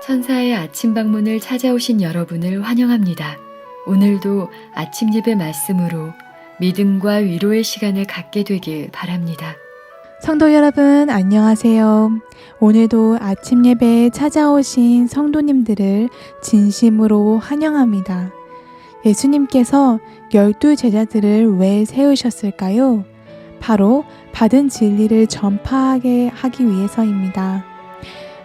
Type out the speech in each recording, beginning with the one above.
천사의 아침 방문을 찾아오신 여러분을 환영합니다. 오늘도 아침 예배 말씀으로 믿음과 위로의 시간을 갖게 되길 바랍니다. 성도 여러분 안녕하세요. 오늘도 아침 예배에 찾아오신 성도님들을 진심으로 환영합니다. 예수님께서 12 제자들을 왜 세우셨을까요? 바로 받은 진리를 전파하게 하기 위해서입니다.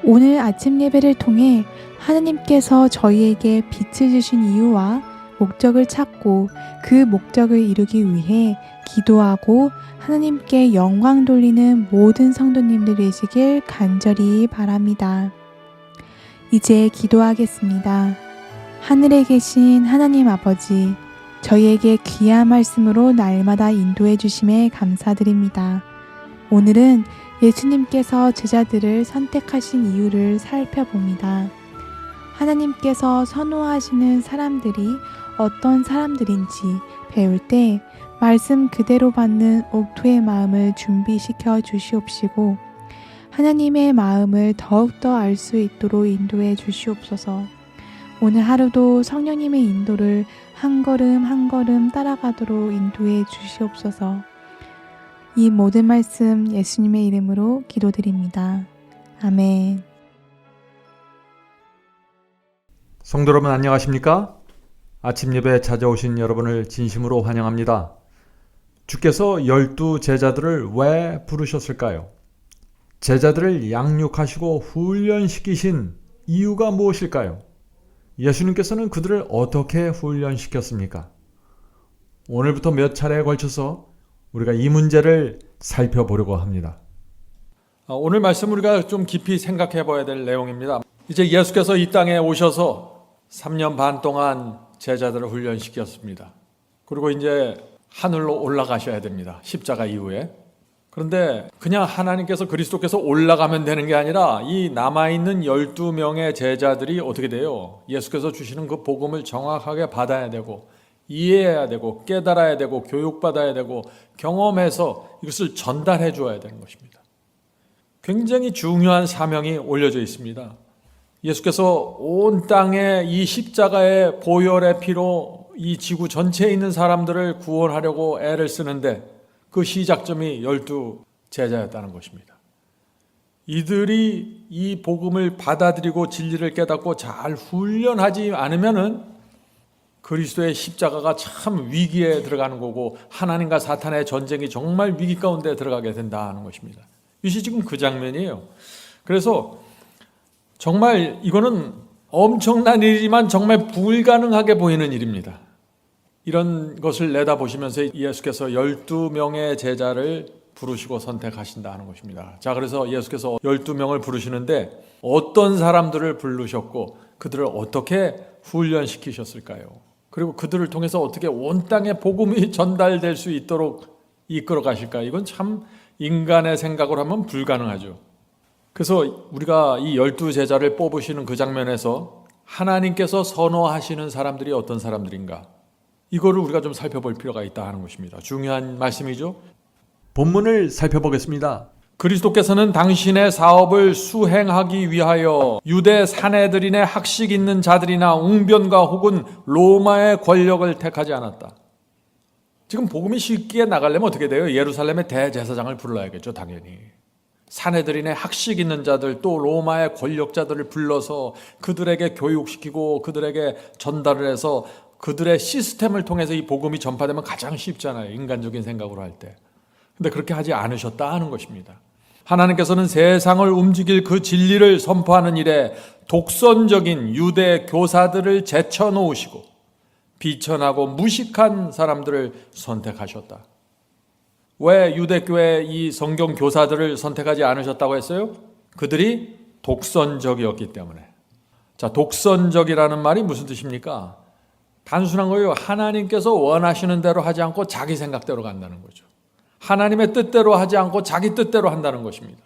오늘 아침 예배를 통해 하나님께서 저희에게 빛을 주신 이유와 목적을 찾고 그 목적을 이루기 위해 기도하고 하나님께 영광 돌리는 모든 성도님들 되시길 간절히 바랍니다. 이제 기도하겠습니다. 하늘에 계신 하나님 아버지, 저희에게 귀한 말씀으로 날마다 인도해 주심에 감사드립니다. 오늘은 예수님께서 제자들을 선택하신 이유를 살펴봅니다. 하나님께서 선호하시는 사람들이 어떤 사람들인지 배울 때 말씀 그대로 받는 옥토의 마음을 준비시켜 주시옵시고 하나님의 마음을 더욱더 알 수 있도록 인도해 주시옵소서. 오늘 하루도 성령님의 인도를 한 걸음 한 걸음 따라가도록 인도해 주시옵소서. 이 모든 말씀 예수님의 이름으로 기도드립니다. 아멘. 성도 여러분 안녕하십니까? 아침 예배에 찾아오신 여러분을 진심으로 환영합니다. 주께서 12 제자들을 왜 부르셨을까요? 제자들을 양육하시고 훈련시키신 이유가 무엇일까요? 예수님께서는 그들을 어떻게 훈련시켰습니까? 오늘부터 몇 차례에 걸쳐서 우리가 이 문제를 살펴보려고 합니다. 오늘 말씀 우리가 좀 깊이 생각해 봐야 될 내용입니다. 이제 예수께서 이 땅에 오셔서 3년 반 동안 제자들을 훈련시켰습니다. 그리고 이제 하늘로 올라가셔야 됩니다. 십자가 이후에. 그런데 그냥 하나님께서 그리스도께서 올라가면 되는 게 아니라 이 남아있는 12명의 제자들이 어떻게 돼요? 예수께서 주시는 그 복음을 정확하게 받아야 되고 이해해야 되고 깨달아야 되고 교육받아야 되고 경험해서 이것을 전달해 주어야 되는 것입니다. 굉장히 중요한 사명이 올려져 있습니다. 예수께서 온 땅에 이 십자가의 보혈의 피로 이 지구 전체에 있는 사람들을 구원하려고 애를 쓰는데 그 시작점이 12 제자였다는 것입니다. 이들이 이 복음을 받아들이고 진리를 깨닫고 잘 훈련하지 않으면은 그리스도의 십자가가 참 위기에 들어가는 거고 하나님과 사탄의 전쟁이 정말 위기 가운데 들어가게 된다는 것입니다. 이것이 지금 그 장면이에요. 그래서 정말 이거는 엄청난 일이지만 정말 불가능하게 보이는 일입니다. 이런 것을 내다보시면서 예수께서 12명의 제자를 부르시고 선택하신다는 것입니다. 자, 그래서 예수께서 12명을 부르시는데 어떤 사람들을 부르셨고 그들을 어떻게 훈련시키셨을까요? 그리고 그들을 통해서 어떻게 온 땅에 복음이 전달될 수 있도록 이끌어 가실까? 이건 참 인간의 생각으로 하면 불가능하죠. 그래서 우리가 이 12 제자를 뽑으시는 그 장면에서 하나님께서 선호하시는 사람들이 어떤 사람들인가? 이거를 우리가 좀 살펴볼 필요가 있다 하는 것입니다. 중요한 말씀이죠. 본문을 살펴보겠습니다. 그리스도께서는 당신의 사업을 수행하기 위하여 유대 사내들인의 학식 있는 자들이나 웅변가 혹은 로마의 권력을 택하지 않았다. 지금 복음이 쉽게 나가려면 어떻게 돼요? 예루살렘의 대제사장을 불러야겠죠, 당연히. 사내들인의 학식 있는 자들 또 로마의 권력자들을 불러서 그들에게 교육시키고 그들에게 전달을 해서 그들의 시스템을 통해서 이 복음이 전파되면 가장 쉽잖아요, 인간적인 생각으로 할 때. 근데 그렇게 하지 않으셨다 하는 것입니다. 하나님께서는 세상을 움직일 그 진리를 선포하는 일에 독선적인 유대 교사들을 제쳐놓으시고 비천하고 무식한 사람들을 선택하셨다. 왜 유대교회 이 성경 교사들을 선택하지 않으셨다고 했어요? 그들이 독선적이었기 때문에. 자, 독선적이라는 말이 무슨 뜻입니까? 단순한 거예요. 하나님께서 원하시는 대로 하지 않고 자기 생각대로 간다는 거죠. 하나님의 뜻대로 하지 않고 자기 뜻대로 한다는 것입니다.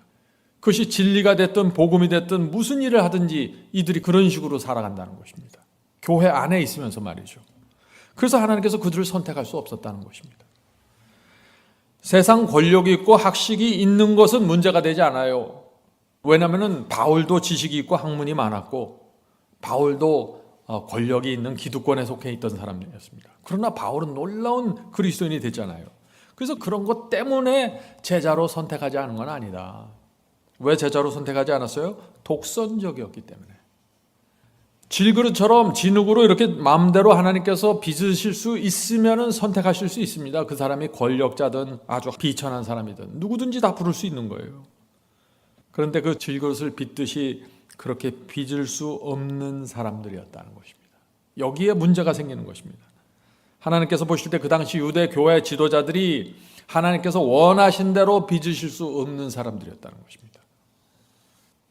그것이 진리가 됐든 복음이 됐든 무슨 일을 하든지 이들이 그런 식으로 살아간다는 것입니다. 교회 안에 있으면서 말이죠. 그래서 하나님께서 그들을 선택할 수 없었다는 것입니다. 세상 권력이 있고 학식이 있는 것은 문제가 되지 않아요. 왜냐하면 바울도 지식이 있고 학문이 많았고 바울도 권력이 있는 기득권에 속해 있던 사람이었습니다. 그러나 바울은 놀라운 그리스도인이 됐잖아요. 그래서 그런 것 때문에 제자로 선택하지 않은 건 아니다. 왜 제자로 선택하지 않았어요? 독선적이었기 때문에. 질그릇처럼 진흙으로 이렇게 마음대로 하나님께서 빚으실 수 있으면 선택하실 수 있습니다. 그 사람이 권력자든 아주 비천한 사람이든 누구든지 다 부를 수 있는 거예요. 그런데 그 질그릇을 빚듯이 그렇게 빚을 수 없는 사람들이었다는 것입니다. 여기에 문제가 생기는 것입니다. 하나님께서 보실 때 그 당시 유대 교회 지도자들이 하나님께서 원하신 대로 빚으실 수 없는 사람들이었다는 것입니다.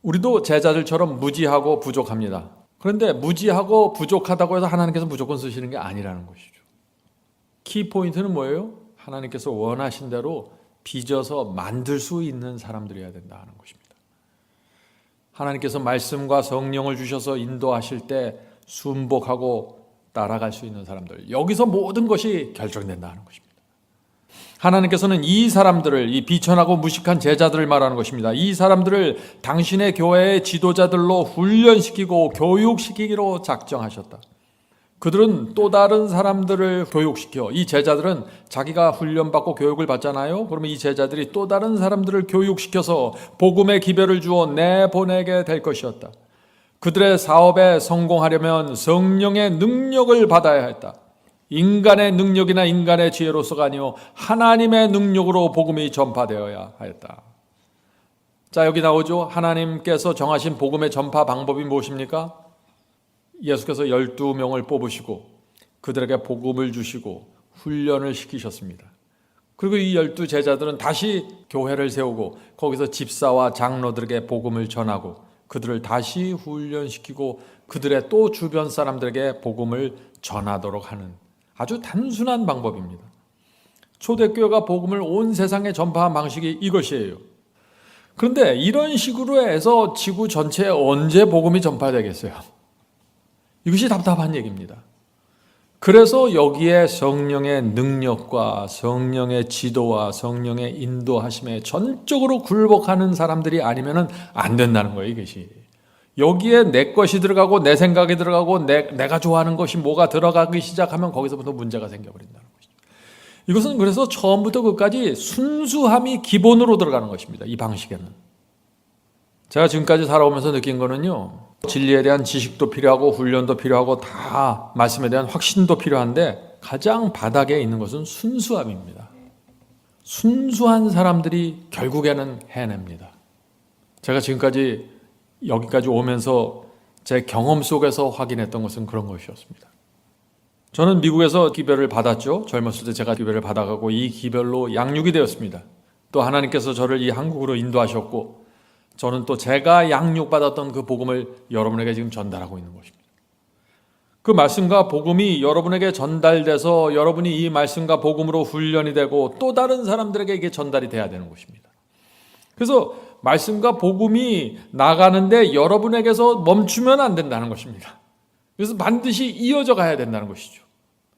우리도 제자들처럼 무지하고 부족합니다. 그런데 무지하고 부족하다고 해서 하나님께서 무조건 쓰시는 게 아니라는 것이죠. 키포인트는 뭐예요? 하나님께서 원하신 대로 빚어서 만들 수 있는 사람들이어야 된다는 것입니다. 하나님께서 말씀과 성령을 주셔서 인도하실 때 순복하고 따라갈 수 있는 사람들, 여기서 모든 것이 결정된다는 것입니다. 하나님께서는 이 사람들을, 이 비천하고 무식한 제자들을 말하는 것입니다. 이 사람들을 당신의 교회의 지도자들로 훈련시키고 교육시키기로 작정하셨다. 그들은 또 다른 사람들을 교육시켜, 이 제자들은 자기가 훈련받고 교육을 받잖아요. 그러면 이 제자들이 또 다른 사람들을 교육시켜서 복음의 기별을 주어 내보내게 될 것이었다. 그들의 사업에 성공하려면 성령의 능력을 받아야 했다. 인간의 능력이나 인간의 지혜로서가 아니요 하나님의 능력으로 복음이 전파되어야 하였다. 자, 여기 나오죠. 하나님께서 정하신 복음의 전파 방법이 무엇입니까? 예수께서 12명을 뽑으시고 그들에게 복음을 주시고 훈련을 시키셨습니다. 그리고 이 12제자들은 다시 교회를 세우고 거기서 집사와 장로들에게 복음을 전하고 그들을 다시 훈련시키고 그들의 또 주변 사람들에게 복음을 전하도록 하는 아주 단순한 방법입니다. 초대교회가 복음을 온 세상에 전파한 방식이 이것이에요. 그런데 이런 식으로 해서 지구 전체에 언제 복음이 전파되겠어요? 이것이 답답한 얘기입니다. 그래서 여기에 성령의 능력과 성령의 지도와 성령의 인도하심에 전적으로 굴복하는 사람들이 아니면 안 된다는 거예요, 이것이. 여기에 내 것이 들어가고 내 생각이 들어가고 내가 좋아하는 것이 뭐가 들어가기 시작하면 거기서부터 문제가 생겨버린다는 것이죠. 이것은 그래서 처음부터 끝까지 순수함이 기본으로 들어가는 것입니다, 이 방식에는. 제가 지금까지 살아오면서 느낀 거는요, 진리에 대한 지식도 필요하고 훈련도 필요하고 다 말씀에 대한 확신도 필요한데 가장 바닥에 있는 것은 순수함입니다. 순수한 사람들이 결국에는 해냅니다. 제가 지금까지 여기까지 오면서 제 경험 속에서 확인했던 것은 그런 것이었습니다. 저는 미국에서 기별을 받았죠. 젊었을 때 제가 기별을 받아가고 이 기별로 양육이 되었습니다. 또 하나님께서 저를 이 한국으로 인도하셨고 저는 또 제가 양육받았던 그 복음을 여러분에게 지금 전달하고 있는 것입니다. 그 말씀과 복음이 여러분에게 전달돼서 여러분이 이 말씀과 복음으로 훈련이 되고 또 다른 사람들에게 이게 전달이 돼야 되는 것입니다. 그래서 말씀과 복음이 나가는데 여러분에게서 멈추면 안 된다는 것입니다. 그래서 반드시 이어져 가야 된다는 것이죠.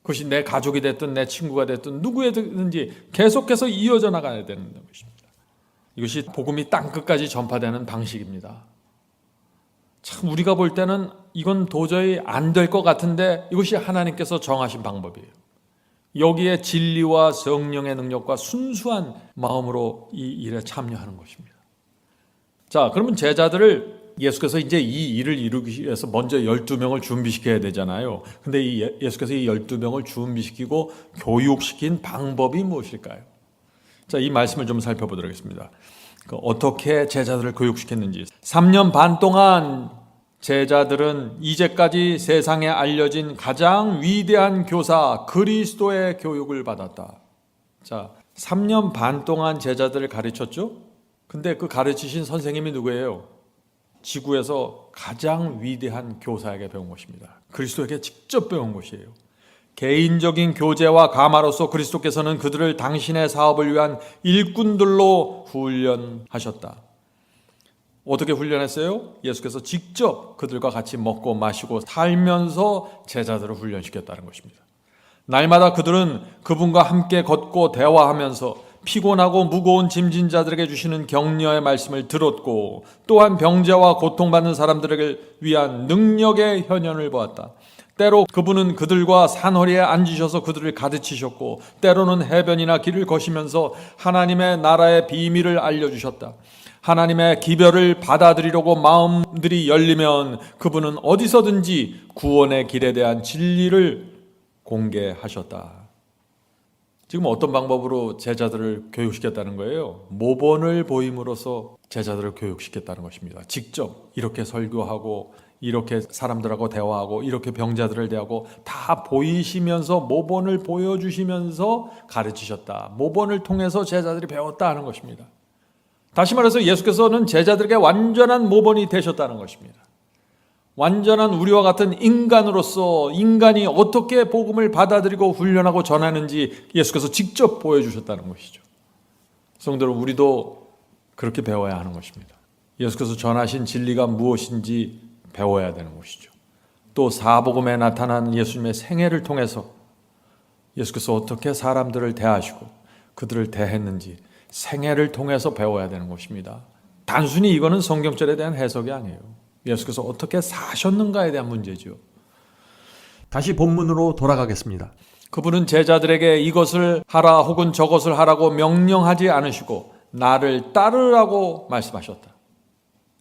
그것이 내 가족이 됐든 내 친구가 됐든 누구에든지 계속해서 이어져 나가야 되는 것입니다. 이것이 복음이 땅끝까지 전파되는 방식입니다. 참 우리가 볼 때는 이건 도저히 안 될 것 같은데 이것이 하나님께서 정하신 방법이에요. 여기에 진리와 성령의 능력과 순수한 마음으로 이 일에 참여하는 것입니다. 자, 그러면 제자들을 예수께서 이제 이 일을 이루기 위해서 먼저 12명을 준비시켜야 되잖아요. 근데 예수께서 이 12명을 준비시키고 교육시킨 방법이 무엇일까요? 자, 이 말씀을 좀 살펴보도록 하겠습니다. 어떻게 제자들을 교육시켰는지. 3년 반 동안 제자들은 이제까지 세상에 알려진 가장 위대한 교사 그리스도의 교육을 받았다. 자, 3년 반 동안 제자들을 가르쳤죠? 근데 그 가르치신 선생님이 누구예요? 지구에서 가장 위대한 교사에게 배운 것입니다. 그리스도에게 직접 배운 것이에요. 개인적인 교제와 감화로서 그리스도께서는 그들을 당신의 사업을 위한 일꾼들로 훈련하셨다. 어떻게 훈련했어요? 예수께서 직접 그들과 같이 먹고 마시고 살면서 제자들을 훈련시켰다는 것입니다. 날마다 그들은 그분과 함께 걷고 대화하면서 피곤하고 무거운 짐진 자들에게 주시는 격려의 말씀을 들었고 또한 병자와 고통받는 사람들에게 위한 능력의 현현을 보았다. 때로 그분은 그들과 산허리에 앉으셔서 그들을 가르치셨고 때로는 해변이나 길을 거시면서 하나님의 나라의 비밀을 알려주셨다. 하나님의 기별을 받아들이려고 마음들이 열리면 그분은 어디서든지 구원의 길에 대한 진리를 공개하셨다. 지금 어떤 방법으로 제자들을 교육시켰다는 거예요? 모본을 보임으로써 제자들을 교육시켰다는 것입니다. 직접 이렇게 설교하고 이렇게 사람들하고 대화하고 이렇게 병자들을 대하고 다 보이시면서 모본을 보여주시면서 가르치셨다. 모본을 통해서 제자들이 배웠다 하는 것입니다. 다시 말해서 예수께서는 제자들에게 완전한 모본이 되셨다는 것입니다. 완전한 우리와 같은 인간으로서 인간이 어떻게 복음을 받아들이고 훈련하고 전하는지 예수께서 직접 보여주셨다는 것이죠. 성도 여러분, 우리도 그렇게 배워야 하는 것입니다. 예수께서 전하신 진리가 무엇인지 배워야 되는 것이죠. 또 사복음에 나타난 예수님의 생애를 통해서 예수께서 어떻게 사람들을 대하시고 그들을 대했는지 생애를 통해서 배워야 되는 것입니다. 단순히 이거는 성경절에 대한 해석이 아니에요. 예수께서 어떻게 사셨는가에 대한 문제죠. 다시 본문으로 돌아가겠습니다. 그분은 제자들에게 이것을 하라 혹은 저것을 하라고 명령하지 않으시고 나를 따르라고 말씀하셨다.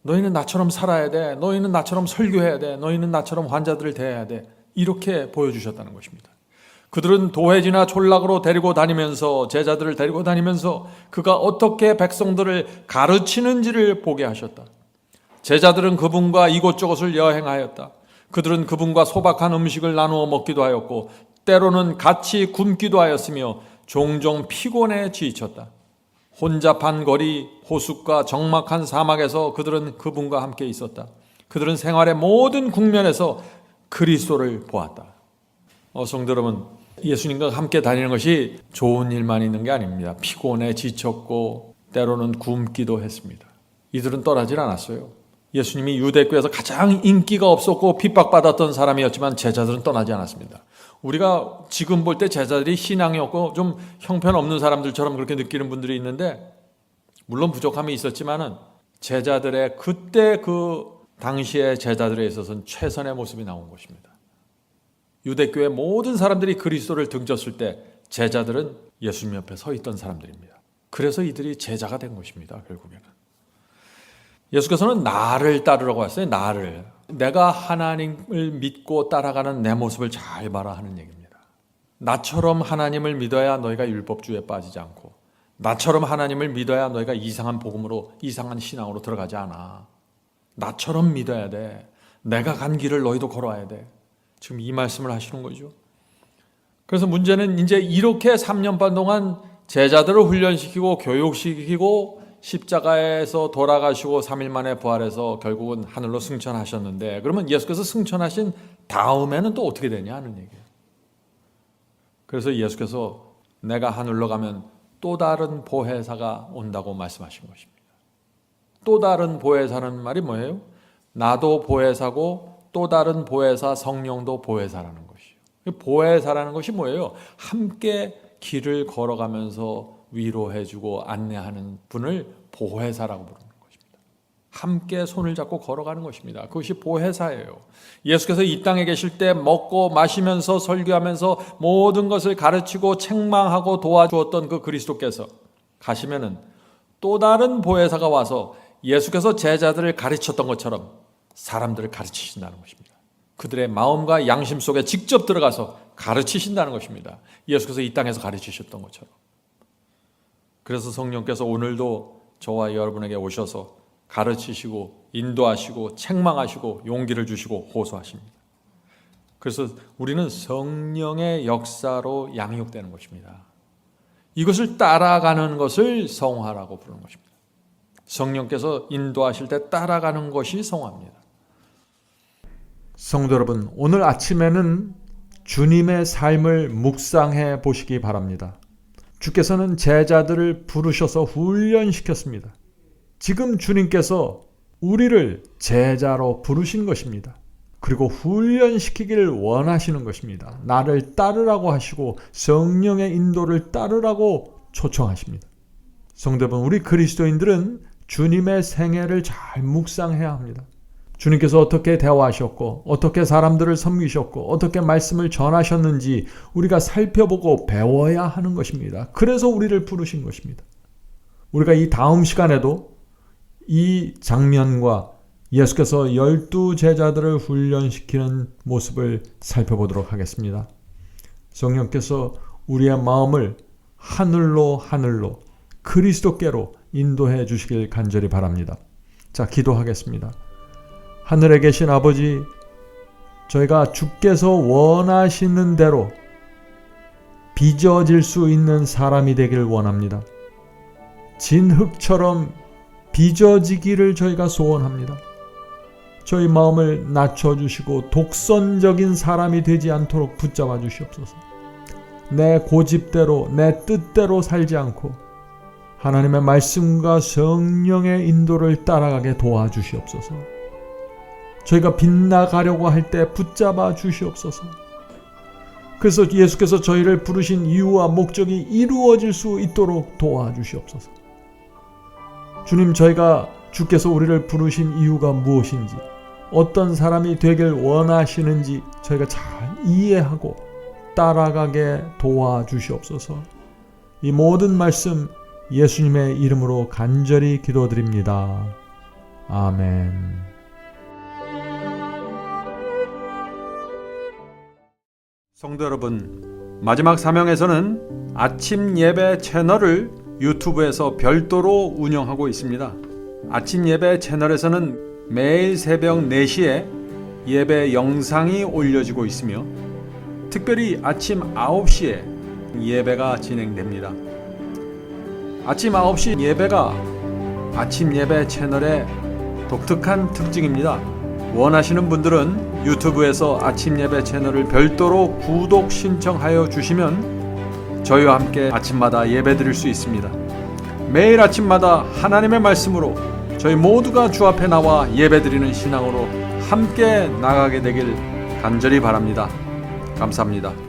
너희는 나처럼 살아야 돼. 너희는 나처럼 설교해야 돼. 너희는 나처럼 환자들을 대해야 돼. 이렇게 보여주셨다는 것입니다. 그들은 도회지나 촌락으로 데리고 다니면서 제자들을 데리고 다니면서 그가 어떻게 백성들을 가르치는지를 보게 하셨다. 제자들은 그분과 이곳저곳을 여행하였다. 그들은 그분과 소박한 음식을 나누어 먹기도 하였고 때로는 같이 굶기도 하였으며 종종 피곤에 지쳤다. 혼잡한 거리, 호숫가, 적막한 사막에서 그들은 그분과 함께 있었다. 그들은 생활의 모든 국면에서 그리스도를 보았다. 성도 여러분, 예수님과 함께 다니는 것이 좋은 일만 있는 게 아닙니다. 피곤에 지쳤고 때로는 굶기도 했습니다. 이들은 떠나질 않았어요. 예수님이 유대교에서 가장 인기가 없었고 핍박받았던 사람이었지만 제자들은 떠나지 않았습니다. 우리가 지금 볼 때 제자들이 신앙이 없고 좀 형편없는 사람들처럼 그렇게 느끼는 분들이 있는데 물론 부족함이 있었지만은 제자들의 그때 그 당시의 제자들에 있어서는 최선의 모습이 나온 것입니다. 유대교의 모든 사람들이 그리스도를 등졌을 때 제자들은 예수님 옆에 서 있던 사람들입니다. 그래서 이들이 제자가 된 것입니다. 결국에는 예수께서는 나를 따르라고 했어요. 나를. 내가 하나님을 믿고 따라가는 내 모습을 잘 봐라 하는 얘기입니다. 나처럼 하나님을 믿어야 너희가 율법주의에 빠지지 않고 나처럼 하나님을 믿어야 너희가 이상한 복음으로 이상한 신앙으로 들어가지 않아. 나처럼 믿어야 돼. 내가 간 길을 너희도 걸어야 돼. 지금 이 말씀을 하시는 거죠. 그래서 문제는 이제 이렇게 3년 반 동안 제자들을 훈련시키고 교육시키고 십자가에서 돌아가시고 3일 만에 부활해서 결국은 하늘로 승천하셨는데 그러면 예수께서 승천하신 다음에는 또 어떻게 되냐 하는 얘기예요. 그래서 예수께서 내가 하늘로 가면 또 다른 보혜사가 온다고 말씀하신 것입니다. 또 다른 보혜사는 말이 뭐예요? 나도 보혜사고 또 다른 보혜사 성령도 보혜사라는 것이에요. 보혜사라는 것이 뭐예요? 함께 길을 걸어가면서 위로해주고 안내하는 분을 보혜사라고 부르는 것입니다. 함께 손을 잡고 걸어가는 것입니다. 그것이 보혜사예요. 예수께서 이 땅에 계실 때 먹고 마시면서 설교하면서 모든 것을 가르치고 책망하고 도와주었던 그 그리스도께서 가시면은 또 다른 보혜사가 와서 예수께서 제자들을 가르쳤던 것처럼 사람들을 가르치신다는 것입니다. 그들의 마음과 양심 속에 직접 들어가서 가르치신다는 것입니다. 예수께서 이 땅에서 가르치셨던 것처럼. 그래서 성령께서 오늘도 저와 여러분에게 오셔서 가르치시고 인도하시고 책망하시고 용기를 주시고 호소하십니다. 그래서 우리는 성령의 역사로 양육되는 것입니다. 이것을 따라가는 것을 성화라고 부르는 것입니다. 성령께서 인도하실 때 따라가는 것이 성화입니다. 성도 여러분, 오늘 아침에는 주님의 삶을 묵상해 보시기 바랍니다. 주께서는 제자들을 부르셔서 훈련시켰습니다. 지금 주님께서 우리를 제자로 부르신 것입니다. 그리고 훈련시키기를 원하시는 것입니다. 나를 따르라고 하시고 성령의 인도를 따르라고 초청하십니다. 성도 여러분, 우리 그리스도인들은 주님의 생애를 잘 묵상해야 합니다. 주님께서 어떻게 대화하셨고 어떻게 사람들을 섬기셨고 어떻게 말씀을 전하셨는지 우리가 살펴보고 배워야 하는 것입니다. 그래서 우리를 부르신 것입니다. 우리가 이 다음 시간에도 이 장면과 예수께서 12제자들을 훈련시키는 모습을 살펴보도록 하겠습니다. 성령께서 우리의 마음을 하늘로 그리스도께로 인도해 주시길 간절히 바랍니다. 자, 기도하겠습니다. 하늘에 계신 아버지, 저희가 주께서 원하시는 대로 빚어질 수 있는 사람이 되길 원합니다. 진흙처럼 빚어지기를 저희가 소원합니다. 저희 마음을 낮춰주시고 독선적인 사람이 되지 않도록 붙잡아 주시옵소서. 내 고집대로 내 뜻대로 살지 않고 하나님의 말씀과 성령의 인도를 따라가게 도와주시옵소서. 저희가 빗나가려고 할 때 붙잡아 주시옵소서. 그래서 예수께서 저희를 부르신 이유와 목적이 이루어질 수 있도록 도와주시옵소서. 주님, 저희가 주께서 우리를 부르신 이유가 무엇인지, 어떤 사람이 되길 원하시는지 저희가 잘 이해하고 따라가게 도와주시옵소서. 이 모든 말씀 예수님의 이름으로 간절히 기도드립니다. 아멘. 성도 여러분, 마지막 사명에서는 아침 예배 채널을 유튜브에서 별도로 운영하고 있습니다. 아침 예배 채널에서는 매일 새벽 4시에 예배 영상이 올려지고 있으며 특별히 아침 9시에 예배가 진행됩니다. 아침 9시 예배가 아침 예배 채널의 독특한 특징입니다. 원하시는 분들은 유튜브에서 아침 예배 채널을 별도로 구독 신청하여 주시면 저희와 함께 아침마다 예배 드릴 수 있습니다. 매일 아침마다 하나님의 말씀으로 저희 모두가 주 앞에 나와 예배 드리는 신앙으로 함께 나가게 되길 간절히 바랍니다. 감사합니다.